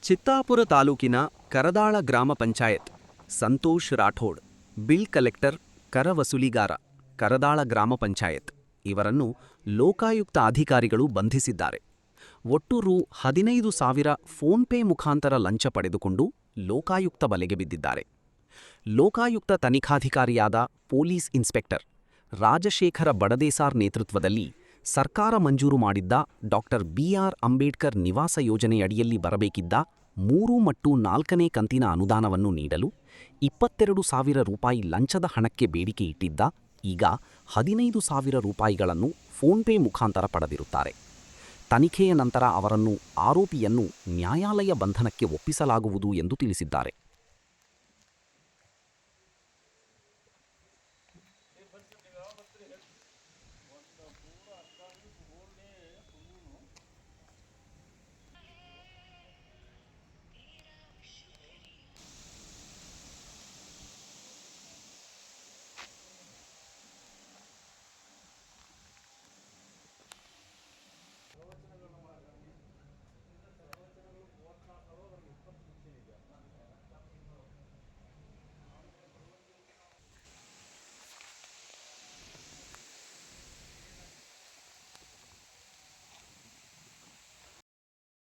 ಚಿತ್ತಾಪುರ ತಾಲೂಕಿನ ಕರದಾಳ ಗ್ರಾಮ panchayat Santosh Rathod, bill collector, ಕರ ವಸೂಲಿಗಾರ, ಕರದಾಳ ಗ್ರಾಮ ಪಂಚಾಯತ್ ಇವರನ್ನು ಲೋಕಾಯುಕ್ತ ಅಧಿಕಾರಿಗಳು ಬಂಧಿಸಿದ್ದಾರೆ. ಒಟ್ಟು ರೂ. 15,000 ಫೋನ್ಪೇ ಮುಖಾಂತರ ಲಂಚ ಪಡೆದುಕೊಂಡು ಲೋಕಾಯುಕ್ತ ಬಲೆಗೆ ಬಿದ್ದಿದ್ದಾರೆ. ಲೋಕಾಯುಕ್ತ ತನಿಖಾಧಿಕಾರಿಯಾದ ಪೊಲೀಸ್ ಇನ್ಸ್ಪೆಕ್ಟರ್ ರಾಜಶೇಖರ ಬಡದೇಸಾರ್ ನೇತೃತ್ವದಲ್ಲಿ ಸರ್ಕಾರ ಮಂಜೂರು ಮಾಡಿದ್ದ ಡಾಕ್ಟರ್ ಬಿ.ಆರ್. ಅಂಬೇಡ್ಕರ್ ನಿವಾಸ ಯೋಜನೆಯಡಿಯಲ್ಲಿ ಬರಬೇಕಿದ್ದ 3 ಮತ್ತು 4ನೇ ಕಂತಿನ ಅನುದಾನವನ್ನು ನೀಡಲು 22,000 ರೂಪಾಯಿ ಲಂಚದ ಹಣಕ್ಕೆ ಬೇಡಿಕೆ ಇಟ್ಟಿದ್ದ ಈಗ 15,000 ರೂಪಾಯಿಗಳನ್ನು ಫೋನ್ಪೇ ಮುಖಾಂತರ ಪಡೆದಿರುತ್ತಾರೆ. ತನಿಖೆಯ ನಂತರ ಅವರನ್ನು ಆರೋಪಿಯನ್ನು ನ್ಯಾಯಾಲಯ ಬಂಧನಕ್ಕೆ ಒಪ್ಪಿಸಲಾಗುವುದು ಎಂದು ತಿಳಿಸಿದ್ದಾರೆ.